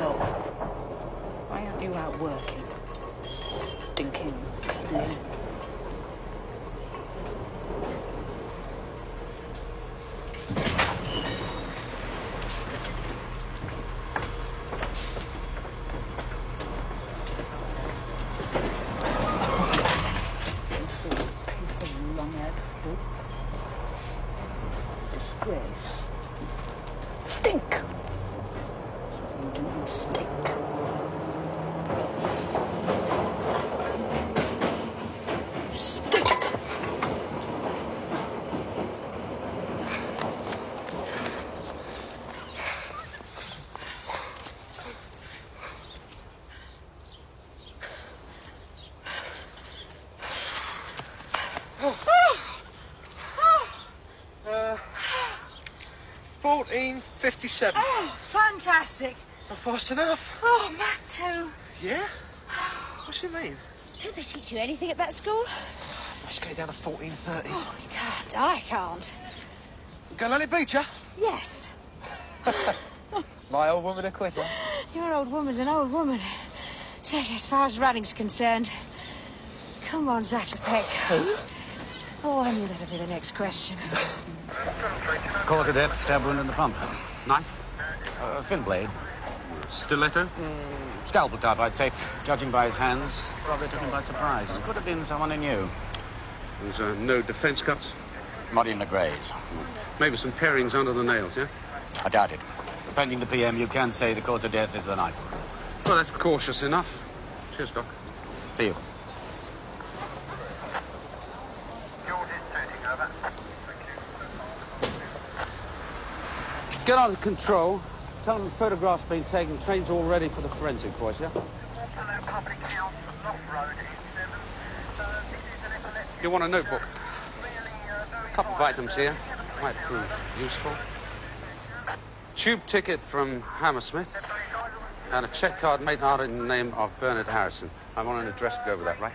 yourself. Why aren't you out working? Stinking limp. Disgrace. Stink! You do, you stink. You stink! Uh, 14:57. Oh, fantastic. Not fast enough. Oh, Mac too. Yeah? What's it mean? Don't they teach you anything at that school? Let's get it down to 14:30. Oh, you can't. I can't. Gonna let it beat ya? Yes. My old woman a quitter. Your old woman's an old woman. Especially as far as running's concerned. Come on, Zatopek. Oh, I knew that'd be the next question. Cause of death, stab wound in the pump. Knife? Thin blade. Stiletto? Scalpel type, I'd say. Judging by his hands, probably took him by surprise. Could have been someone he knew. There's no defence cuts? Muddy in the graze. Maybe some parings under the nails, yeah? I doubt it. Pending the PM, you can say the cause of death is the knife. Well, that's cautious enough. Cheers, Doc. See you. Get on control. Tell them photographs been taken. Train's all ready for the forensic boys, yeah? You want a notebook? A couple of items here. Might prove useful. Tube ticket from Hammersmith. And a check card made out in the name of Bernard Harrison. I want an address to go with that, right?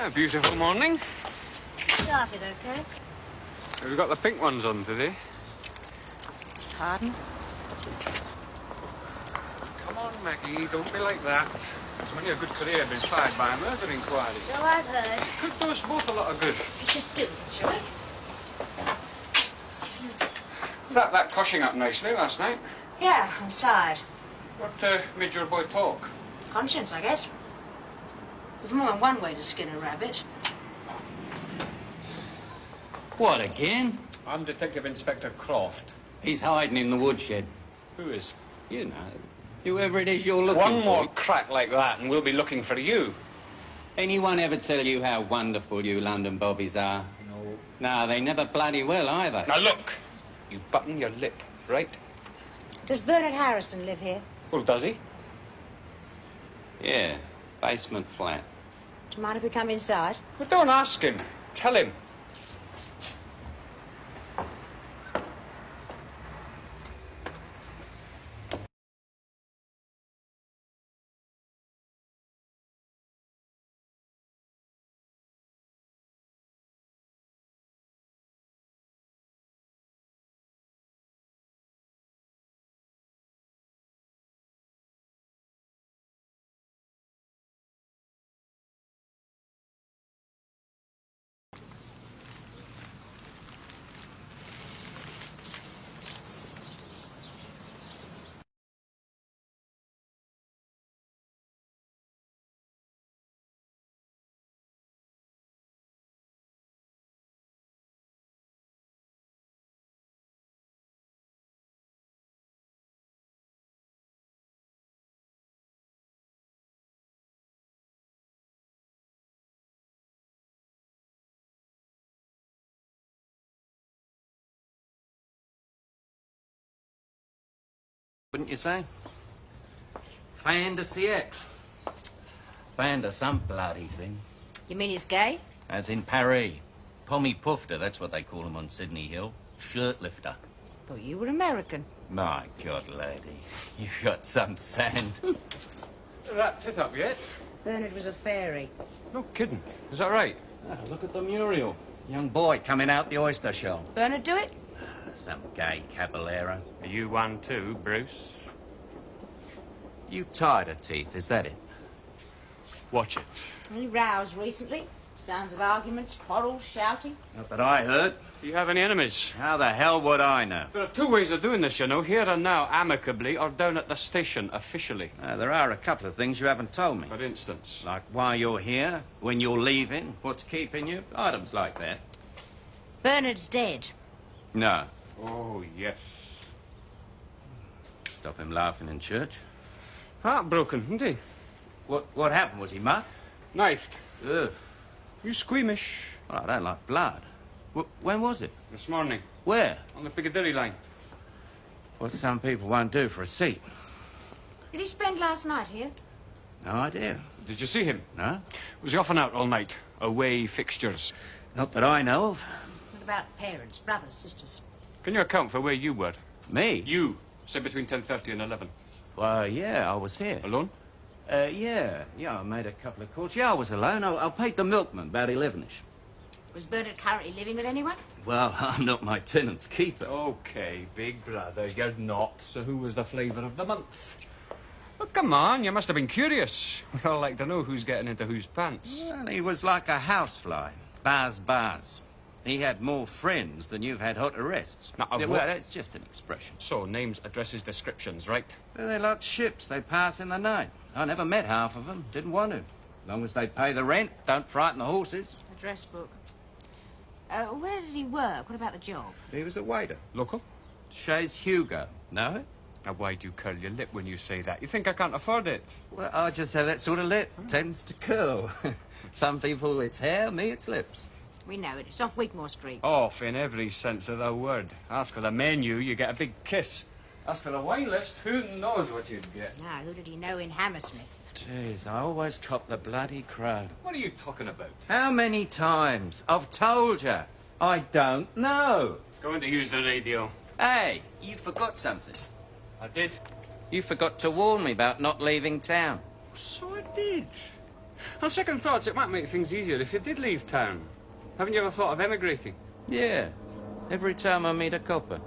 A beautiful morning. Started, okay? Have you got the pink ones on today? Pardon? Come on, Maggie, don't be like that. It's only a good career been fired by a murder inquiry. So I've heard. Could do us both a lot of good. It's just doing, shall we? Wrapped that coshing up nicely last night. Yeah, I was tired. What made your boy talk? Conscience, I guess. There's more than one way to skin a rabbit. What, again? I'm Detective Inspector Croft. He's hiding in the woodshed. Who is? You know, whoever it is you're looking for. One more crack like that and we'll be looking for you. Anyone ever tell you how wonderful you London bobbies are? No. No, they never bloody will either. Now look, you button your lip, right? Does Bernard Harrison live here? Well, does he? Yeah, basement flat. Do you mind if we come inside? Well, don't ask him. Tell him. Wouldn't you say? Fan de siècle. Fan de some bloody thing. You mean he's gay? As in Paris. Pommy Pufter, that's what they call him on Sydney Hill. Shirt lifter. Thought you were American. My God, lady, you've got some sand. Wrapped it up yet? Bernard was a fairy. No kidding. Is that right? Ah, look at the mural. Young boy coming out the oyster shell. Bernard do it? Some gay caballero. Are you one too, Bruce? You tied her teeth, is that it? Watch it. Any rows recently? Sounds of arguments, quarrels, shouting. Not that I heard. Do you have any enemies? How the hell would I know? There are two ways of doing this, you know. Here and now, amicably, or down at the station, officially. There are a couple of things you haven't told me. For instance. Like why you're here, when you're leaving, what's keeping you, items like that. Bernard's dead. No. Oh, yes. Stop him laughing in church. Heartbroken, isn't he? What happened? Was he mugged? Knifed. Ugh. You squeamish. Well, I don't like blood. When was it? This morning, Where? on the Piccadilly line. What some people won't do for a seat. Did he spend last night here? No idea. Did you see him? No? Was he off and out all night? Away fixtures. Not that I know of. What about parents, brothers, sisters? Can you account for where you were? Me? You, say between 10:30 and 11. Well, yeah, I was here. Alone? Yeah, I made a couple of calls. Yeah, I was alone. I paid the milkman about 11ish. Was Bernard currently living with anyone? Well, I'm not my tenant's keeper. Okay, big brother, you're not. So who was the flavour of the month? Well, come on, you must have been curious. We all like to know who's getting into whose pants. Well, he was like a housefly. Bars. He had more friends than you've had hot arrests. Now, of Yeah, what? well, that's just an expression. So, names, addresses, descriptions, right? Well, they're like ships. They pass in the night. I never met half of them. Didn't want to. As long as they pay the rent, don't frighten the horses. Address book. Where did he work? What about the job? He was a waiter. Local? Shays Hugo. Know it? Now, why do you curl your lip when you say that? You think I can't afford it? Well, I just have that sort of lip. Tends to curl. Some people, it's hair. Me, it's lips. We know it. It's off Wigmore Street. Off in every sense of the word. Ask for the menu, you get a big kiss. Ask for the wine list, who knows what you'd get? Now, who did he know in Hammersmith? Jeez, I always cop the bloody crow. What are you talking about? How many times? I've told you. I don't know. Going to use the radio. Hey, you forgot something. I did. You forgot to warn me about not leaving town. So I did. On second thoughts, it might make things easier if you did leave town. Haven't you ever thought of emigrating? Yeah, every time I meet a copper.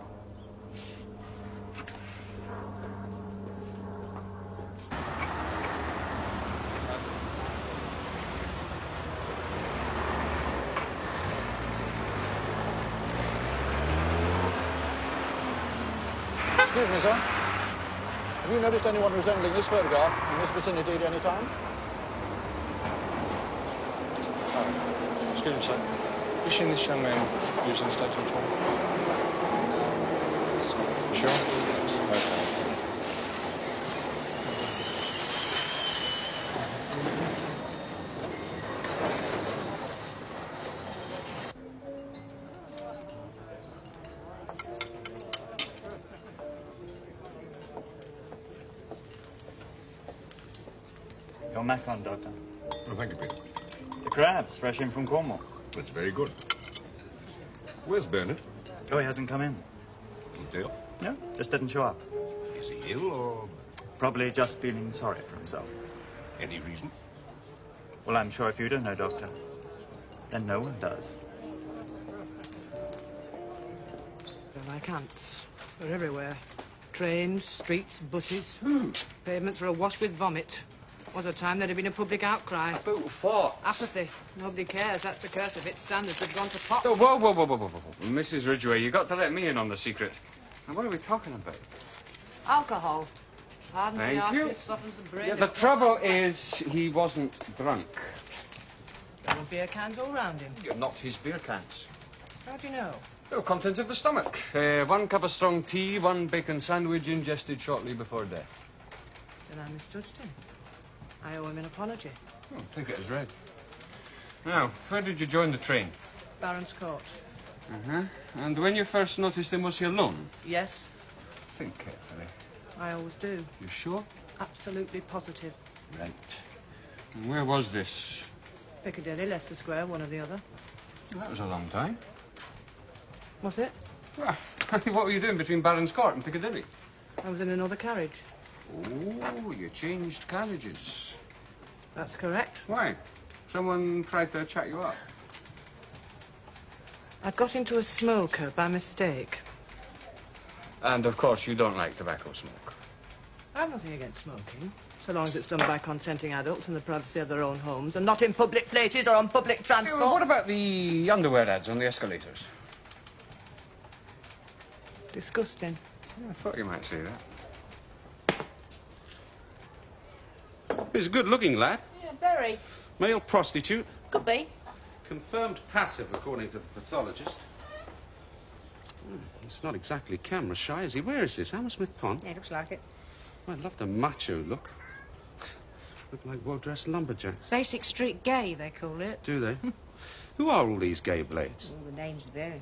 Excuse me, sir. Have you noticed anyone resembling this photograph in this vicinity at any time? Excuse me, sir. Have you seen this young man using station at all? You sure? Okay. Your Mac on, Doctor. Oh, thank you, Peter. The crabs, fresh in from Cornwall. That's very good. Where's Bernard? Oh, he hasn't come in. Day off? No, just didn't show up. Is he ill or Probably just feeling sorry for himself. any reason? Well, I'm sure if you don't know, Doctor, then no one does. They're like ants. They're everywhere. Trains, streets, buses. Pavements are awash with vomit. Was a time there'd have been a public outcry. About what? Apathy. Nobody cares. That's the curse of it. Standards have gone to pot. Oh, whoa. Mrs. Ridgway, you got to let me in on the secret. Now, what are we talking about? Alcohol. Hardens the Thank you. arteries, softens the brain. Yeah, the trouble is, he wasn't drunk. There were beer cans all round him. You're not his beer cans. How do you know? Oh, contents of the stomach. 1 cup of strong tea, 1 bacon sandwich ingested shortly before death. Then I misjudged him. I owe him an apology. Oh, take it as read. Now, where did you join the train? Baron's Court. And when you first noticed him, was he alone? Yes, Think carefully. I always do. You sure? Absolutely positive. Right. And where was this? Piccadilly, Leicester Square, one or the other. That was a long time. Was it? Well, what were you doing between Barron's Court and Piccadilly? I was in another carriage. Oh, you changed carriages. That's correct. Why? Someone tried to chat you up? I got into a smoker by mistake. And, of course, you don't like tobacco smoke. I've nothing against smoking, so long as it's done by consenting adults in the privacy of their own homes and not in public places or on public transport. Well, what about the underwear ads on the escalators? Disgusting. I thought you might say that. He's a good-looking lad. Yeah, very. Male prostitute. Could be. Confirmed passive, according to the pathologist. He's not exactly camera shy, is he? Where is this? Hammersmith Pond? Yeah, looks like it. I love the macho look. Look like well-dressed lumberjacks. Basic street gay, they call it. Do they? Who are all these gay blades? All the names are there.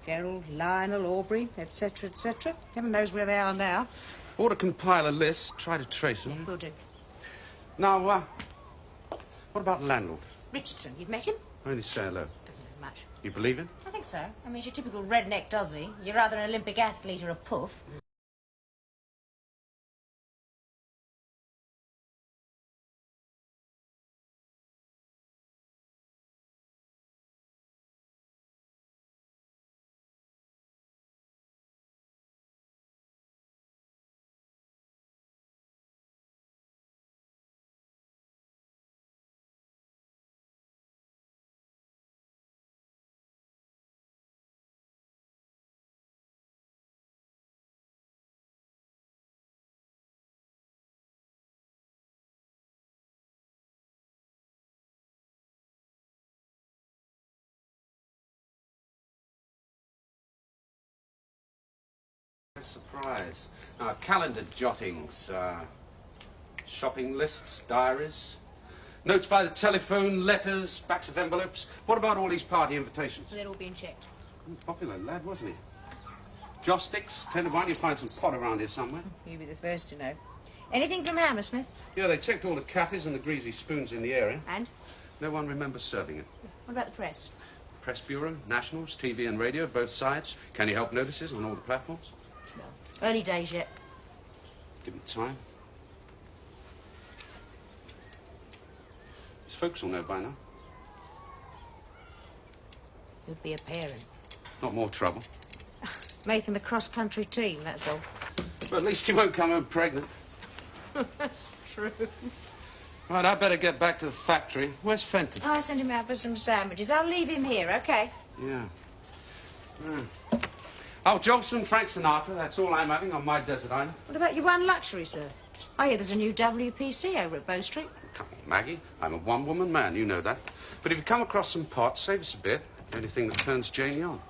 Gerald, Lionel, Aubrey, etc., etc. Heaven knows where they are now. Ought to compile a list, try to trace them. Yeah, will do. Now, what about the landlord? Richardson, you've met him? Only say hello. Doesn't know much. You believe him? I think so. I mean, he's your typical redneck, does he? You're rather an Olympic athlete or a puff. Surprise. Now, calendar jottings, shopping lists, diaries, notes by the telephone, letters, backs of envelopes. What about all these party invitations? They're all being checked. Popular lad, wasn't he? Joss sticks, 10 to 1, you'll find some pot around here somewhere. You'll be the first to know. Anything from Hammersmith? Yeah, they checked all the cafes and the greasy spoons in the area. And? No one remembers serving it. What about the press? Press bureau, nationals, TV and radio, both sides. Can you help notices on all the platforms? No. Early days yet. Give them time. His folks will know by now. You'd be a parent. Not more trouble. Making the cross-country team, that's all. But at least you won't come home pregnant. That's true. Right, I better get back to the factory. Where's Fenton? I'll send him out for some sandwiches. I'll leave him here, OK? Yeah. Oh, Johnson, Frank Sinatra, that's all I'm having on my desert island. What about your one luxury, sir? I hear there's a new WPC over at Bow Street. Come on, Maggie. I'm a one-woman man, you know that. But if you come across some pot, save us a bit. The only thing that turns Janie on.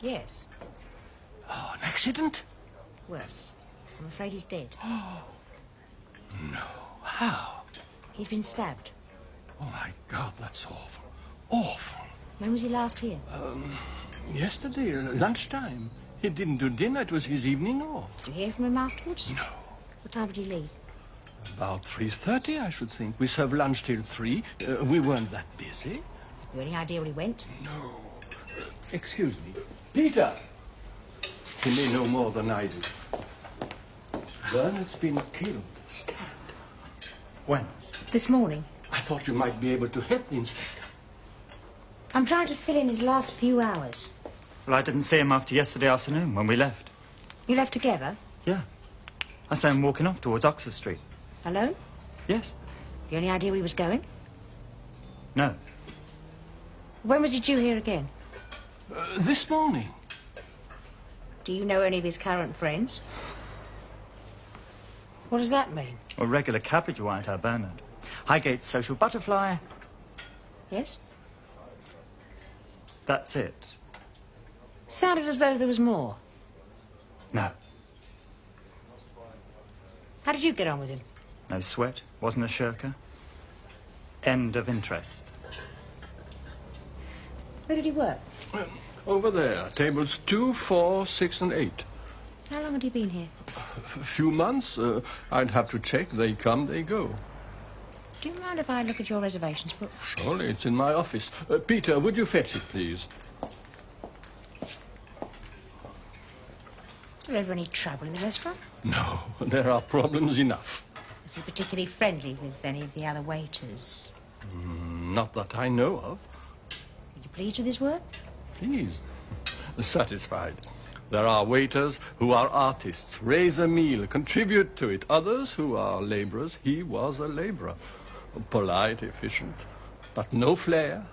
Yes. Oh, an accident? Worse. I'm afraid he's dead. Oh. No. How? He's been stabbed. Oh, my God, that's awful. Awful. When was he last here? Yesterday, lunchtime. He didn't do dinner. It was his evening off. Did you hear from him afterwards? No. What time did he leave? About 3:30, I should think. We serve lunch till 3. We weren't that busy. You any idea where he went? No. Excuse me. Peter! He may know more than I do. Bernard's been killed. Stabbed. When? This morning. I thought you might be able to help the inspector. I'm trying to fill in his last few hours. Well, I didn't see him after yesterday afternoon when we left. You left together? Yeah. I saw him walking off towards Oxford Street. Alone? Yes. You any idea where he was going? No. When was he due here again? This morning. Do you know any of his current friends? What does that mean? A regular cabbage white, our Bernard. Highgate's social butterfly. Yes? That's it. Sounded as though there was more. No. How did you get on with him? No sweat. Wasn't a shirker. End of interest. Where did he work? Over there. Tables 2, 4, 6, and 8. How long had he been here? A few months. I'd have to check. They come, they go. Do you mind if I look at your reservations book? Surely, it's in my office. Peter, would you fetch it, please? Is there ever any trouble in the restaurant? No, there are problems enough. Is he particularly friendly with any of the other waiters? Not that I know of. Are you pleased with his work? Pleased. Satisfied. There are waiters who are artists, raise a meal, contribute to it. Others who are labourers. He was a labourer. Polite, efficient, but no flair.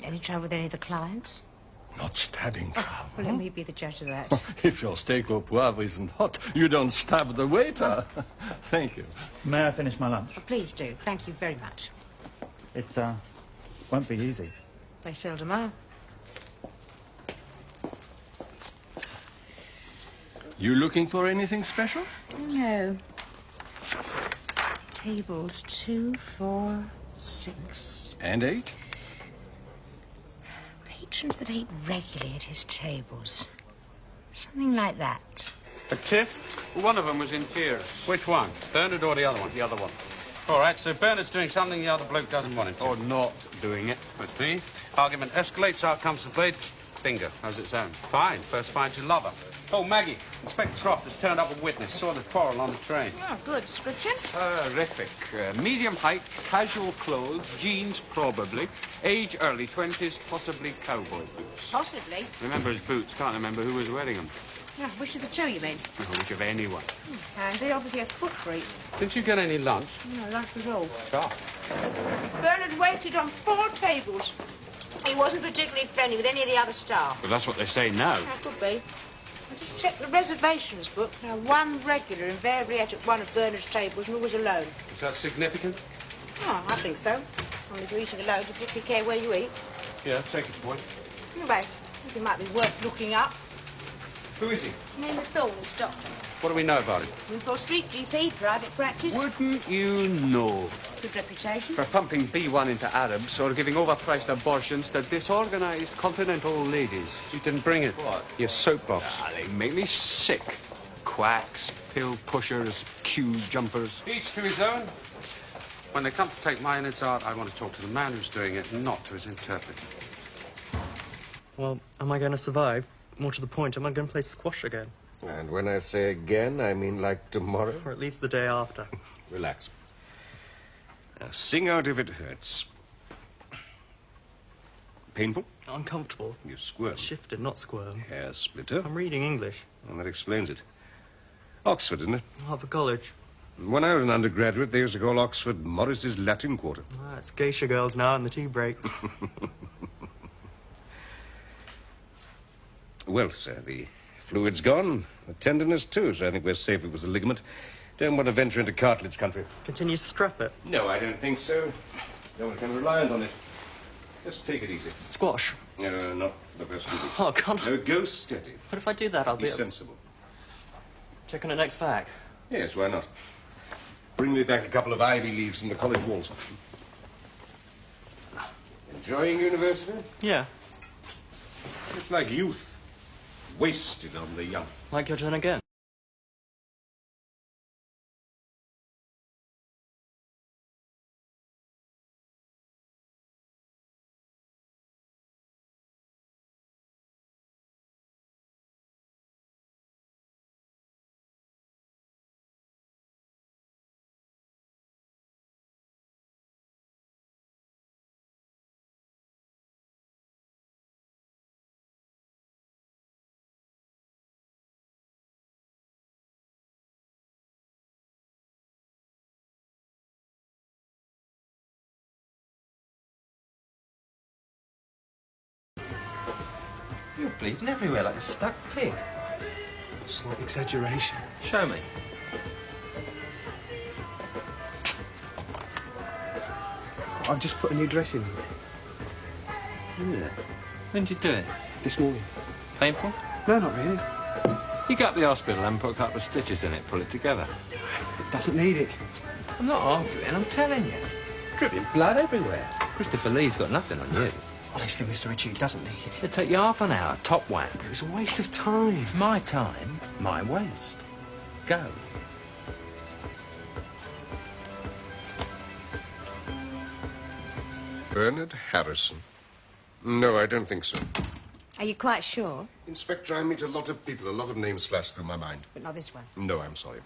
Any trouble with any of the clients? Not stabbing trouble. Well, let me be the judge of that. If your steak au poivre isn't hot, you don't stab the waiter. Thank you. May I finish my lunch? Oh, please do. Thank you very much. It, won't be easy. They seldom are. You looking for anything special? No. Tables 2, 4, 6. And 8? Patrons that ate regularly at his tables. Something like that. A tiff? One of them was in tears. Which one? Bernard or the other one? The other one. All right, so Bernard's doing something the other bloke doesn't want him to. Or not doing it. With me. Argument escalates, out comes the blade. Bingo. How's it sound? Fine. First finds your lover. Oh, Maggie. Inspector Croft has turned up a witness. Saw the quarrel on the train. Oh, good. Description? Terrific. Medium height, casual clothes, jeans probably, age early 20s, possibly cowboy boots. Possibly. Remember his boots, can't remember who was wearing them. Yeah, which of the two, you mean? Which of anyone. Handy. Obviously a foot freak. Didn't you get any lunch? No, lunch was off. Sharp. Bernard waited on 4 tables. He wasn't particularly friendly with any of the other staff. Well, that's what they say now. That could be. I just checked the reservations book. Now, one regular invariably ate at one of Bernard's tables and always alone. Is that significant? Oh, I think so. Only if you're eating alone, do you particularly care where you eat? Yeah, take it, boy. Anyway, I think it might be worth looking up. Who is he? Name of Thorns, doctor. What do we know about him? Wimpole Street, GP, private practice. Wouldn't you know? Good reputation. For pumping B1 into Arabs or giving overpriced abortions to disorganised continental ladies. You didn't bring it. What? Your soapbox. Ah, they make me sick. Quacks, pill pushers, queue jumpers. Each to his own. When they come to take my innards out, I want to talk to the man who's doing it, not to his interpreter. Well, am I going to survive? More to the point, am I going to play squash again? And when I say again, I mean like tomorrow? Or at least the day after. Relax. Now, sing out if it hurts. Painful? Uncomfortable. You squirm. Shifted, not squirm. Hair splitter? I'm reading English. Well, that explains it. Oxford, isn't it? Harvard College. When I was an undergraduate, they used to call Oxford Morris's Latin Quarter. Ah, it's geisha girls now in the tea break. Well, sir, the fluid's gone. The tenderness, too, so I think we're safe if it was a ligament. Don't want to venture into cartilage country. Continue to strap it. No, I don't think so. Don't want to become reliant on it. Just take it easy. Squash. No, not for the first 2 weeks. Oh, can't I? No, go steady. But if I do that, I'll Be be... sensible. Checking the next vac. Yes, why not? Bring me back a couple of ivy leaves from the college walls. Enjoying university? Yeah. It's like youth. Wasted on the young. Like your turn again. You're bleeding everywhere like a stuck pig. Slight exaggeration. Show me. I've just put a new dressing on. Yeah. When did you do it? This morning. Painful? No, not really. You go up to the hospital and put a couple of stitches in it, pull it together. It doesn't need it. I'm not arguing, I'm telling you. Dripping blood everywhere. Christopher Lee's got nothing on you. Honestly, Mr. Ritchie, it doesn't need it. It'll take you half an hour, top whack. It was a waste of time. My time, my waste. Go. Bernard Harrison? No, I don't think so. Are you quite sure? Inspector, I meet a lot of people. A lot of names flash through my mind. But not this one. No, I'm sorry.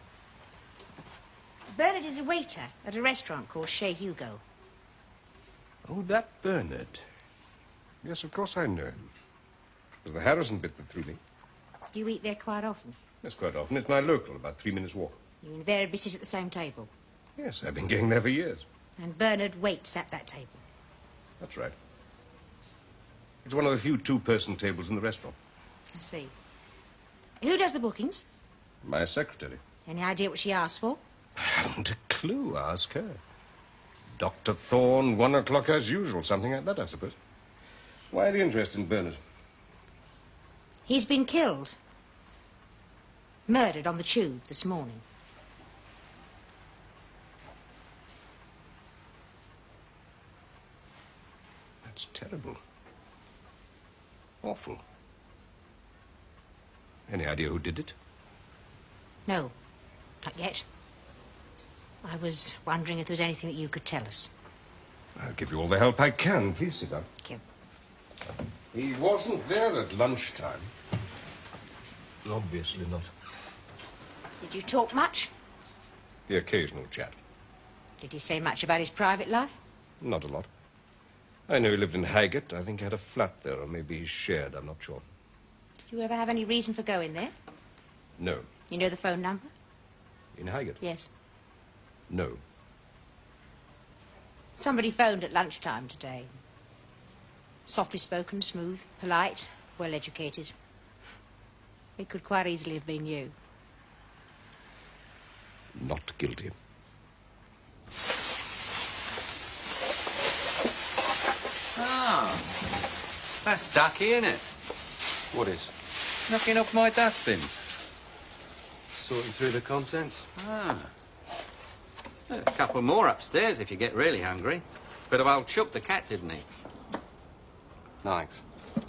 Bernard is a waiter at a restaurant called Chez Hugo. Oh, that Bernard. Yes, of course I know him. It was the Harrison bit that threw me. Do you eat there quite often? Yes, quite often. It's my local, about 3 minutes' walk. You invariably sit at the same table. Yes, I've been going there for years. And Bernard waits at that table. That's right. It's one of the few two-person tables in the restaurant. I see. Who does the bookings? My secretary. Any idea what she asked for? I haven't a clue. Ask her. Dr. Thorne, 1 o'clock as usual. Something like that, I suppose. Why the interest in Bernard? He's been killed. Murdered on the tube this morning. That's terrible. Awful. Any idea who did it? No, not yet. I was wondering if there was anything that you could tell us. I'll give you all the help I can. Please sit down. Thank you. He wasn't there at lunchtime. Obviously not. Did you talk much? The occasional chat. Did he say much about his private life? Not a lot. I know he lived in Highgate. I think he had a flat there, or maybe he shared. I'm not sure. Did you ever have any reason for going there? No. You know the phone number? In Highgate? Yes. No. Somebody phoned at lunchtime today. Softly spoken, smooth, polite, well educated. It could quite easily have been you. Not guilty. Ah, that's ducky, isn't it? What is? Knocking off my dustbins. Sorting through the contents. Ah. A couple more upstairs if you get really hungry. Bit of old Chuck the cat, didn't he? Thanks. Well,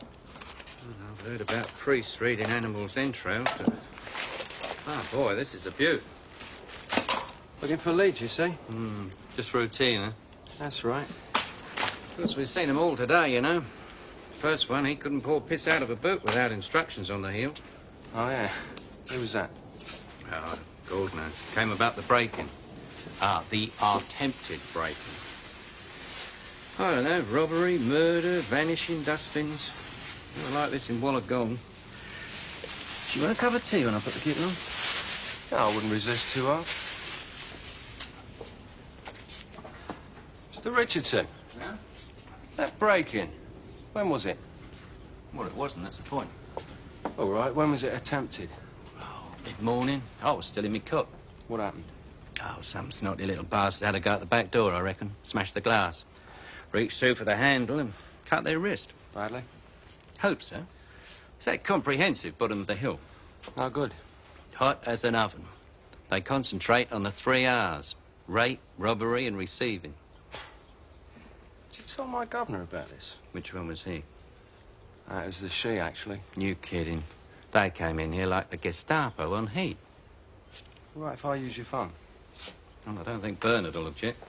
I've heard about priests reading animals' intros, but... Oh, boy, this is a beaut. Looking for leads, you see? Just routine, huh? That's right. Of course, we've seen them all today, you know. First one, he couldn't pour piss out of a boot without instructions on the heel. Oh, yeah. Who was that? Oh, God knows. Came about the break-in. The attempted break-in. I don't know, robbery, murder, vanishing, dustbins. Not like this in Wollongong. Do you want a cup of tea when I put the kettle on? No, I wouldn't resist too hard. Mr. Richardson. Yeah? That break-in, when was it? Well, it wasn't, that's the point. All right, when was it attempted? Oh, mid-morning. I was still in my cup. What happened? Oh, some snotty little bastard had to go out the back door, I reckon. Smashed the glass. Reached through for the handle and cut their wrist. Badly? Hope so. It's that comprehensive bottom of the hill. Oh, good. Hot as an oven. They concentrate on the 3 R's. Rape, robbery and receiving. Did you tell my governor about this? Which one was he? It was the she, actually. You kidding. They came in here like the Gestapo on heat. All right, if I use your phone. Well, I don't think Bernard will object.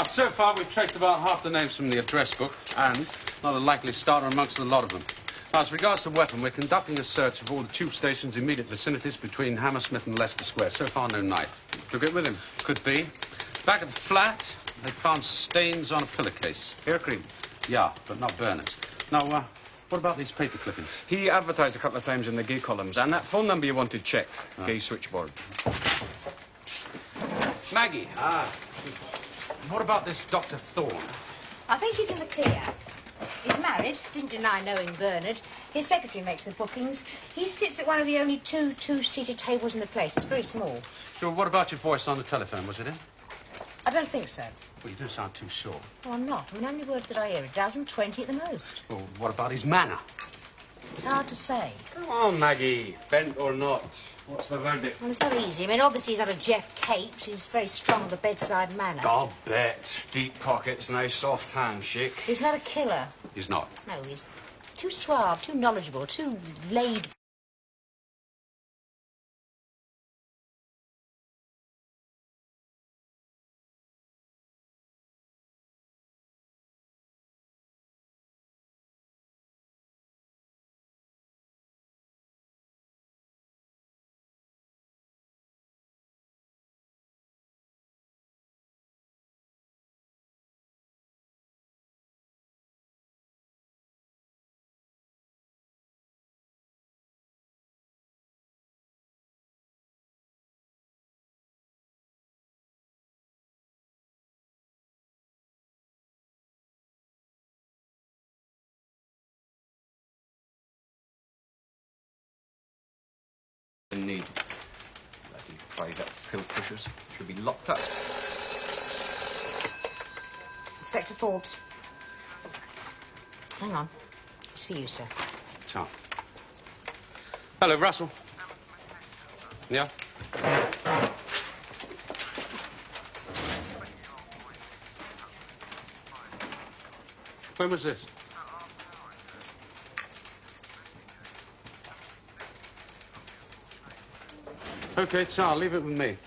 So far, we've traced about half the names from the address book, and not a likely starter amongst the lot of them. As regards the weapon, we're conducting a search of all the tube stations' immediate vicinities between Hammersmith and Leicester Square. So far, no knife. Took it with him. Could be. Back at the flat, they found stains on a pillowcase. Hair cream. Yeah, but not Bernard's. Now, what about these paper clippings? He advertised a couple of times in the gay columns, and that phone number you wanted checked. Gay switchboard. Maggie. What about this Dr. Thorne? I think he's in the clear. He's married. Didn't deny knowing Bernard. His secretary makes the bookings. He sits at one of the only two-seater tables in the place. It's very small. So what about your voice on the telephone? Was it in? I don't think so. Well, you do sound too sure. Oh, I'm not. I mean, how many words did I hear? A dozen, 20 at the most. Well, what about his manner? It's hard to say. Come on, Maggie. Bent or not. What's the verdict? Well, it's not easy. I mean, obviously he's had a Jeff Capes. He's very strong with the bedside manner. I'll bet. Deep pockets, nice soft handshake. He's not a killer. He's not. No, he's too suave, too knowledgeable, too laid. Need. Bloody private pill pushers should be locked up. Inspector Forbes. Hang on. It's for you, sir. Tom. Hello, Russell. Yeah? When was this? Okay, Tsar, leave it with me.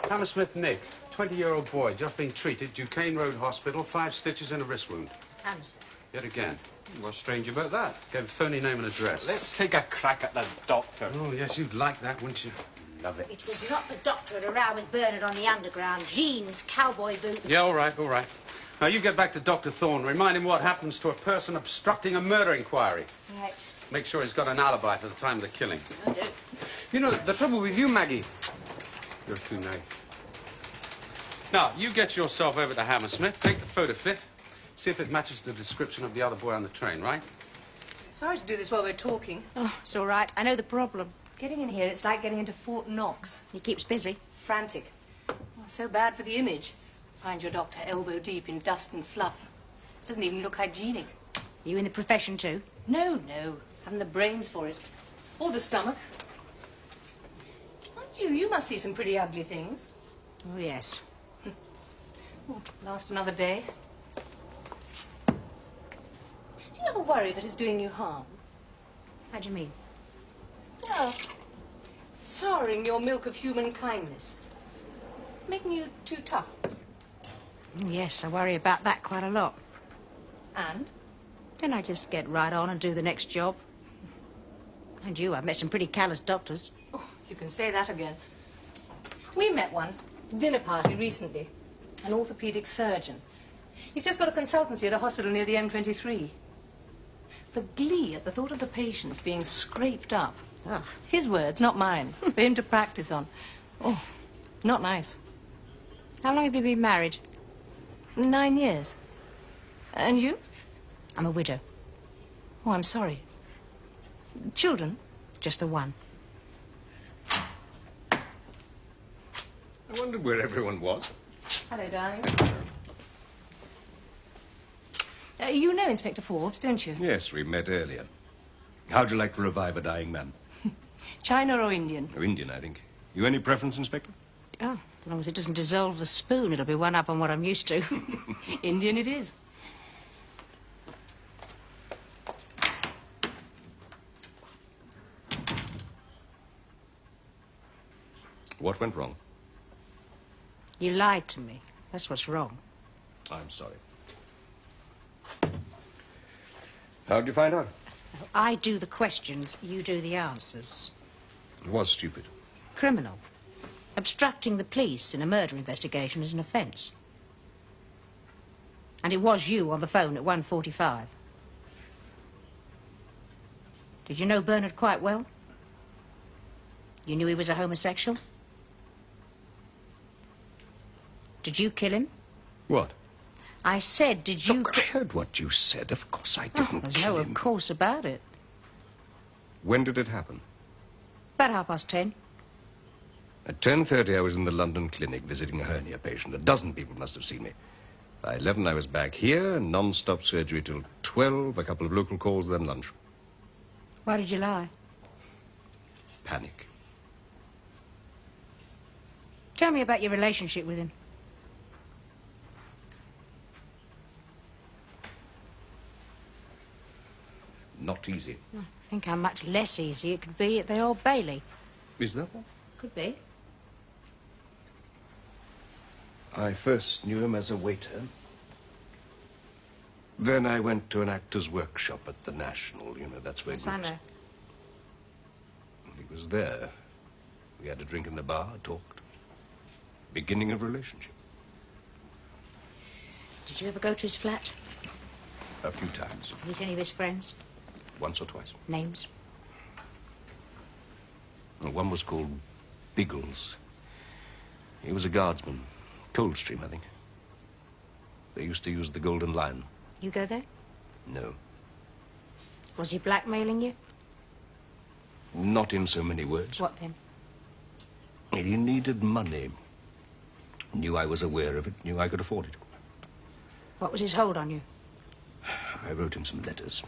Hammersmith Nick, 20-year-old boy, just been treated, Duquesne Road Hospital, 5 stitches and a wrist wound. Hammersmith. Yet again. What's strange about that? Gave a phony name and address. Let's take a crack at the doctor. Oh, yes, you'd like that, wouldn't you? Love it. It was not the doctor at a row with Bernard on the underground. Jeans, cowboy boots. Yeah, all right, all right. Now, you get back to Dr. Thorne. Remind him what happens to a person obstructing a murder inquiry. Right. Make sure he's got an alibi for the time of the killing. I do. You know, the trouble with you, Maggie... You're too nice. Now, you get yourself over to Hammersmith, take the photo fit, see if it matches the description of the other boy on the train, right? Sorry to do this while we're talking. Oh, it's all right. I know the problem. Getting in here, it's like getting into Fort Knox. He keeps busy. Frantic. Oh, so bad for the image. Find your doctor elbow deep in dust and fluff. Doesn't even look hygienic. You in the profession too? No, no. Haven't the brains for it. Or the stomach. Aren't you? You must see some pretty ugly things. Oh, yes. Oh, last another day. Do you ever worry that it's doing you harm? How do you mean? Well, souring your milk of human kindness. Making you too tough. Yes, I worry about that quite a lot. And? Then I just get right on and do the next job. And you, I've met some pretty callous doctors. Oh, you can say that again. We met one, dinner party recently. An orthopedic surgeon. He's just got a consultancy at a hospital near the M23. The glee at the thought of the patients being scraped up. Oh. His words, not mine. For him to practice on. Oh, not nice. How long have you been married? 9 years. And you? I'm a widow. Oh, I'm sorry. Children? Just the one. I wondered where everyone was. Hello, darling. You know Inspector Forbes, don't you? Yes, we met earlier. How'd you like to revive a dying man? China or Indian? Oh, Indian, I think. You any preference, Inspector? Oh, as long as it doesn't dissolve the spoon, it'll be one up on what I'm used to. Indian it is. What went wrong? You lied to me. That's what's wrong. I'm sorry. How'd you find out? I do the questions, you do the answers. It was stupid. Criminal. Obstructing the police in a murder investigation is an offence. And it was you on the phone at 1:45. Did you know Bernard quite well? You knew he was a homosexual? Did you kill him? What? I said, did you... Look, I heard what you said. Of course I didn't There's kill no him. of course about it. When did it happen? About 10:30. At 10:30, I was in the London clinic visiting a hernia patient. A dozen people must have seen me. By 11, I was back here, non-stop surgery till 12, a couple of local calls, then lunch. Why did you lie? Panic. Tell me about your relationship with him. Not easy. Think how much less easy it could be at the Old Bailey. Is that one? Could be. I first knew him as a waiter. Then I went to an actor's workshop at the National. You know, that's where Yes, I know. He was there. We had a drink in the bar, talked. Beginning of relationship. Did you ever go to his flat? A few times. Meet any of his friends? Once or twice. Names? One was called Biggles. He was a guardsman. Coldstream, I think. They used to use the Golden Lion. You go there? No. Was he blackmailing you? Not in so many words. What then? He needed money. Knew I was aware of it, knew I could afford it. What was his hold on you? I wrote him some letters.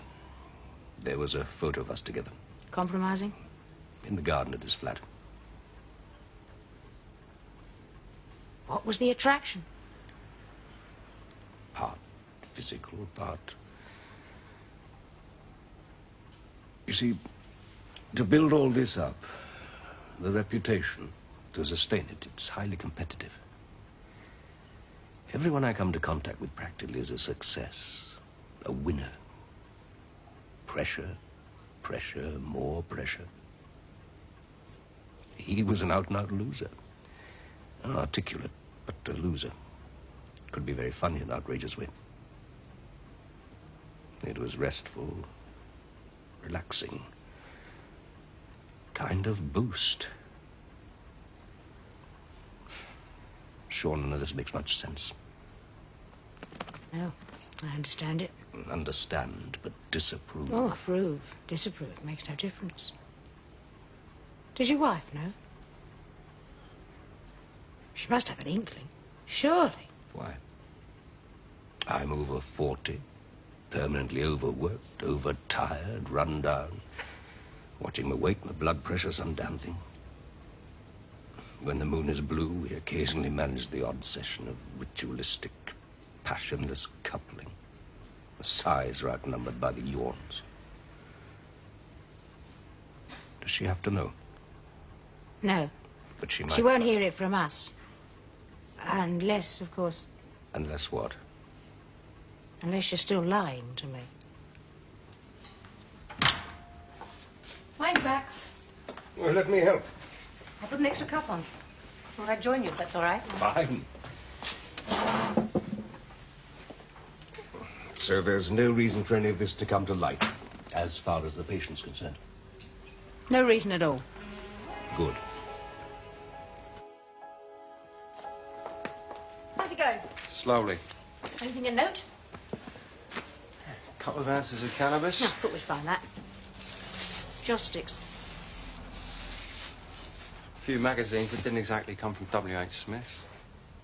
There was a photo of us together. Compromising? In the garden at his flat. What was the attraction? Part physical, part... You see, to build all this up, the reputation, to sustain it, it's highly competitive. Everyone I come to contact with practically is a success, a winner. Pressure, pressure, more pressure. He was an out-and-out loser. Articulate, but a loser. Could be very funny in an outrageous way. It was restful, relaxing, kind of boost. Sure, none of this makes much sense. No, I understand it. Understand, but disapprove. Oh, approve, disapprove, makes no difference. Does your wife know? She must have an inkling. Surely. Why? I'm over 40, permanently overworked, overtired, run down, watching my weight, my blood pressure, some damn thing. When the moon is blue, we occasionally manage the odd session of ritualistic, passionless coupling. The sighs are outnumbered by the yawns. Does she have to know? No. But she might. She won't hear it from us. Unless, of course... Unless what? Unless you're still lying to me. Mind, Max? Well, let me help. I put an extra cup on. Thought I'd join you, if that's all right. Fine. So there's no reason for any of this to come to light, as far as the patient's concerned? No reason at all. Good. How's it going? Slowly. Anything to note? Couple of ounces of cannabis. No, I thought we'd find that. Joss sticks. A few magazines that didn't exactly come from W.H. Smith.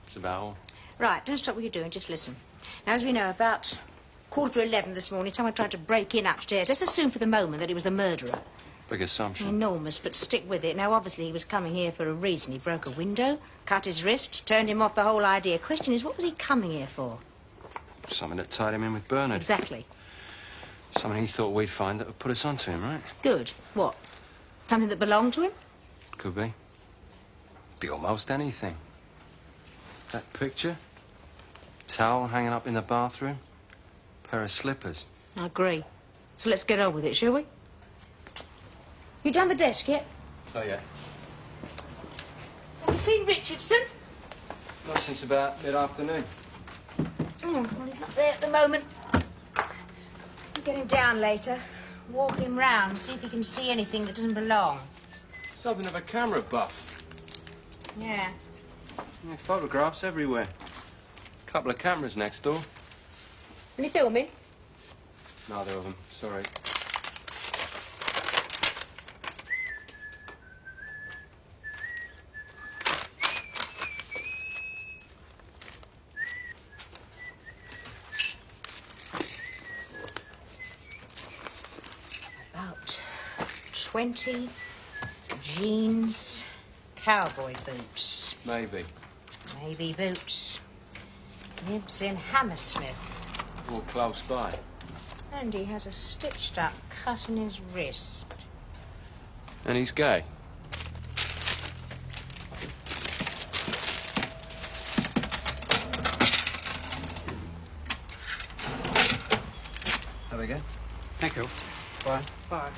That's about all. Right, don't stop what you're doing, just listen. Now, as we know, about 11:15 this morning, someone tried to break in upstairs. Let's assume for the moment that he was the murderer. Big assumption. Enormous, but stick with it. Now, obviously, he was coming here for a reason. He broke a window, cut his wrist, turned him off the whole idea. Question is, what was he coming here for? Something that tied him in with Bernard. Exactly. Something he thought we'd find that would put us onto him, right? Good. What? Something that belonged to him? Could be. Be almost anything. That picture? Towel hanging up in the bathroom? Pair of slippers. I agree. So let's get on with it, shall we? You done the desk yet? Oh, yeah. Have you seen Richardson? Not since about mid-afternoon. Oh, well, he's not there at the moment. We'll get him down later. Walk him round, see if he can see anything that doesn't belong. Something of a camera buff. Yeah. Yeah, photographs everywhere. Couple of cameras next door. Are you filming? Neither of them. Sorry. About 20 jeans, cowboy boots. Maybe. Maybe boots. Nibs in Hammersmith. Or close by. And he has a stitched-up cut in his wrist. And he's gay. There we go. Thank you. Bye. Bye.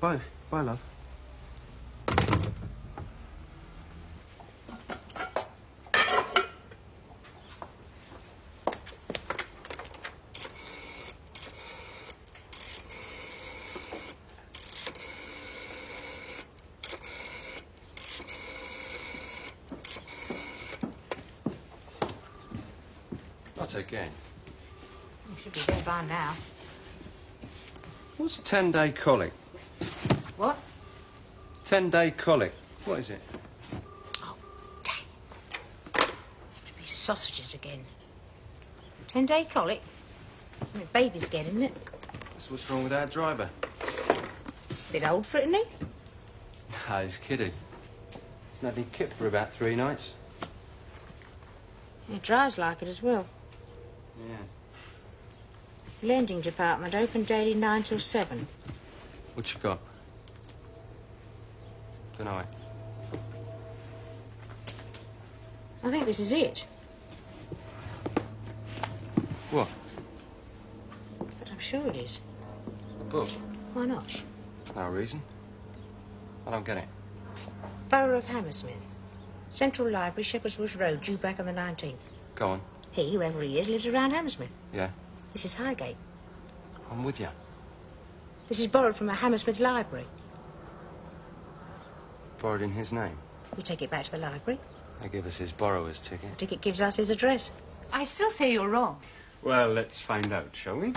Bye. Bye, love. What again? You should be there by now. What's 10-day colic? What? 10-day colic. What is it? Have to be sausages again. 10-day colic? Something babies get, isn't it? That's what's wrong with our driver. Bit old for it, isn't he? Nah, he's kidding. He's not been kicked for about 3 nights. He drives like it as well. Yeah. Lending department, open daily 9 till 7. What you got? Dunno. I think this is it. What? But I'm sure it is. A book? Why not? No reason. I don't get it. Borough of Hammersmith. Central Library, Shepherd's Bush Road, due back on the 19th. Go on. He, whoever he is, lives around Hammersmith. Yeah. This is Highgate. I'm with you. This is borrowed from a Hammersmith library. Borrowed in his name. We take it back to the library. They give us his borrower's ticket. The ticket gives us his address. I still say you're wrong. Well, let's find out, shall we?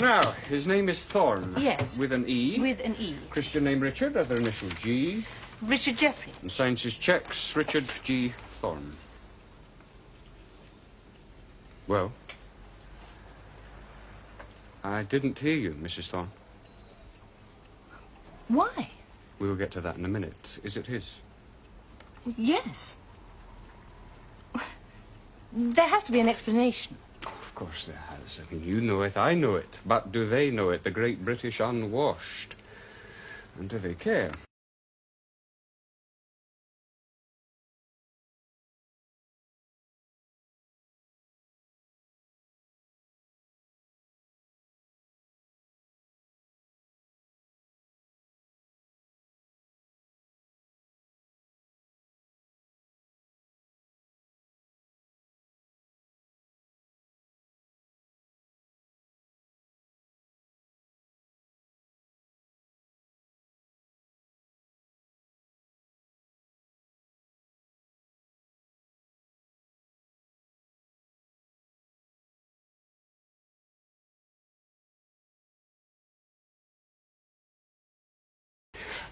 Now, his name is Thorne. Yes. With an E. With an E. Christian name Richard, other initial G. Richard Jeffrey. And signs his cheques, Richard G. Thorne. Well? I didn't hear you, Mrs. Thorne. Why? We will get to that in a minute. Is it his? Yes. There has to be an explanation. Of course there has. I mean, you know it, I know it. But do they know it, the great British unwashed? And do they care?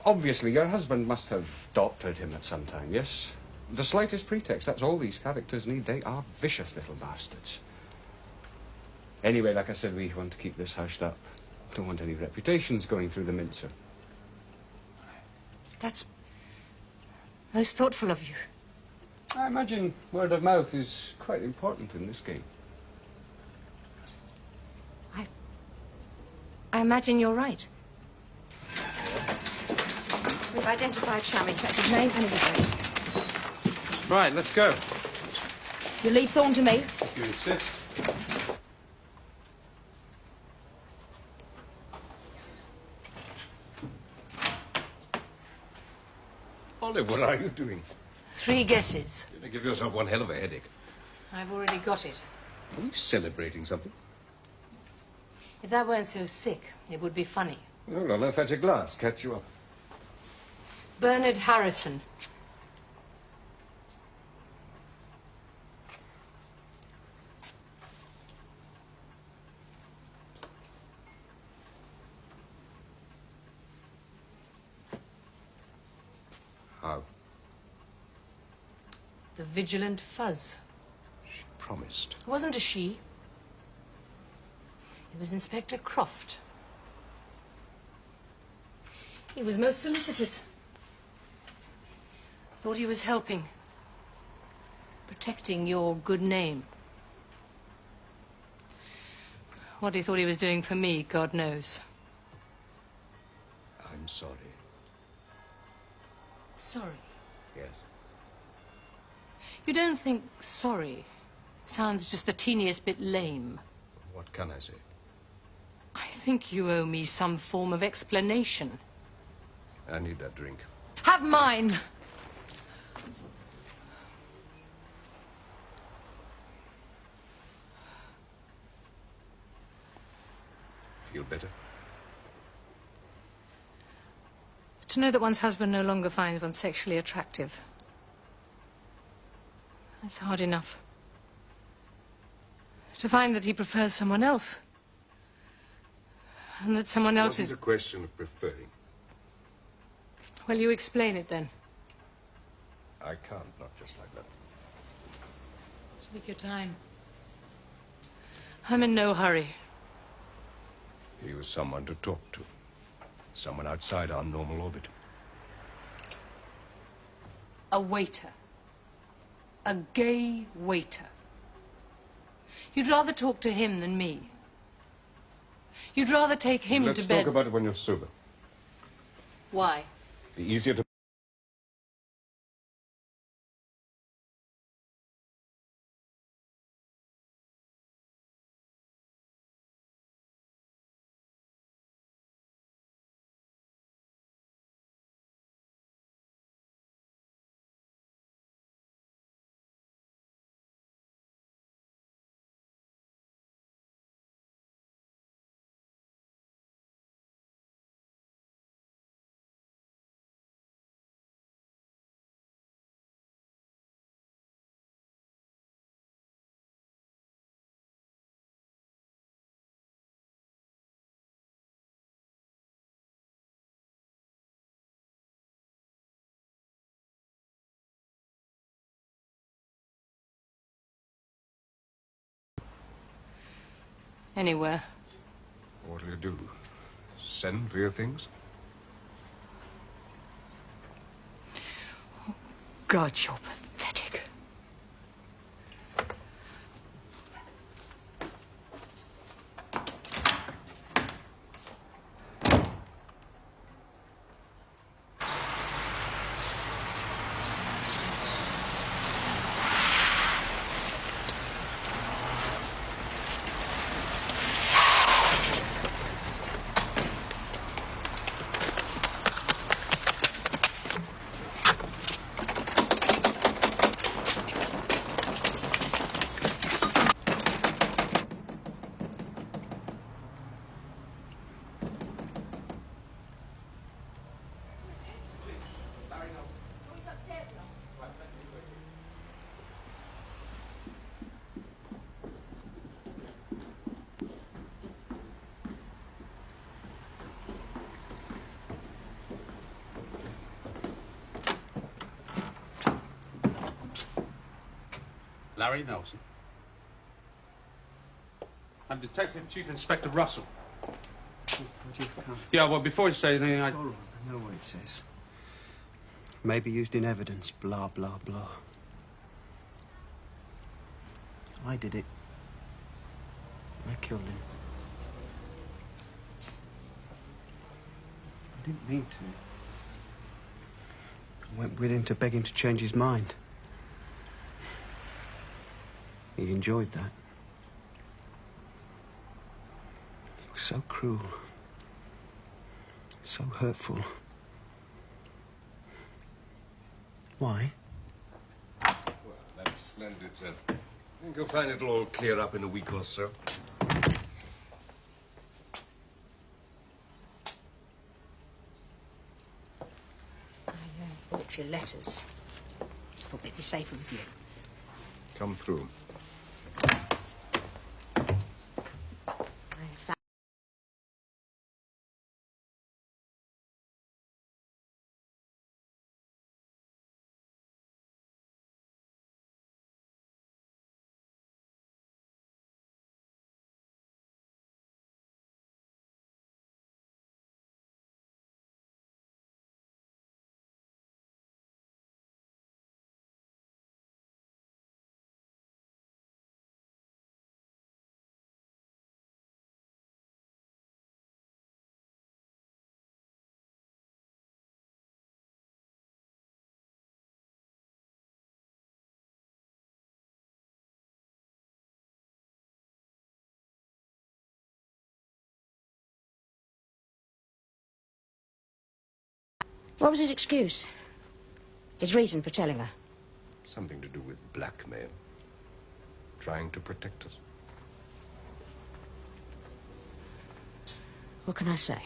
Obviously, your husband must have doctored him at some time, yes? The slightest pretext, that's all these characters need. They are vicious little bastards. Anyway, like I said, we want to keep this hushed up. Don't want any reputations going through the mincer. That's most thoughtful of you. I imagine word of mouth is quite important in this game. I imagine you're right. We've identified Shammy. That's his name and his address. Right, let's go. You leave Thorne to me. If you insist. Olive, what are you doing? 3 guesses. You're going to give yourself one hell of a headache. I've already got it. Are you celebrating something? If that weren't so sick, it would be funny. Hold on, I'll fetch a glass, catch you up. Bernard Harrison. How? The vigilant fuzz. She promised. It wasn't a she. It was Inspector Croft. He was most solicitous. Thought he was helping. Protecting your good name. What he thought he was doing for me, God knows. I'm sorry. Sorry. Yes. You don't think sorry sounds just the teeniest bit lame? What can I say? I think you owe me some form of explanation. I need that drink. Have mine! Feel better? To know that one's husband no longer finds one sexually attractive. That's hard enough. To find that he prefers someone else. And that someone else is... It wasn't a question of preferring. Well, you explain it then. I can't, not just like that. Take your time. I'm in no hurry. He was someone to talk to. Someone outside our normal orbit. A waiter. A gay waiter. You'd rather talk to him than me. You'd rather take him to bed... Let's talk about it when you're sober. Why? Be easier to... Anywhere. What'll you do? Send for your things? God, you're pathetic. Larry Nelson. I'm Detective Chief Inspector Russell. Would you come? Yeah, well, before you say anything, It's all right. I know what it says. May be used in evidence, blah, blah, blah. I did it. I killed him. I didn't mean to. I went with him to beg him to change his mind. He enjoyed that. It was so cruel. So hurtful. Why? Well, that's splendid, sir. I think you'll find it'll all clear up in a week or so. I bought your letters. I thought they'd be safer with you. Come through. What was his excuse? His reason for telling her? Something to do with blackmail. Trying to protect us. What can I say?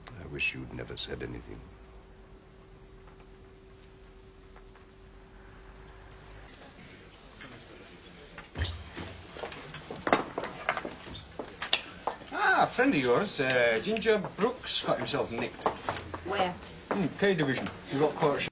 I wish you'd never said anything. Ah, a friend of yours, Ginger Brooks, got himself nicked. Where? K Division. He got caught.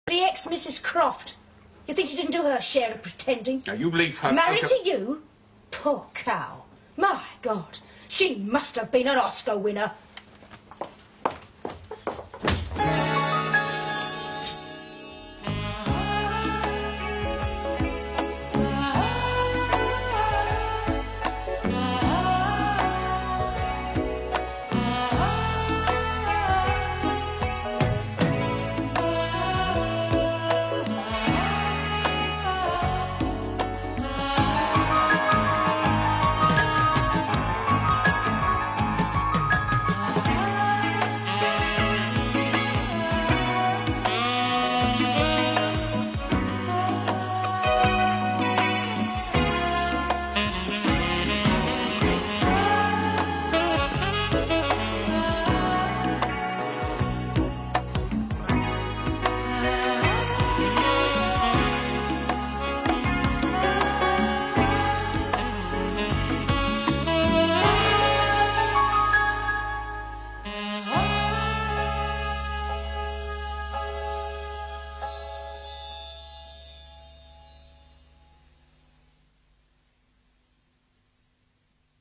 The ex-Mrs. Croft. You think she didn't do her share of pretending? Now, you leave her... Married to you? Poor cow. My God. She must have been an Oscar winner.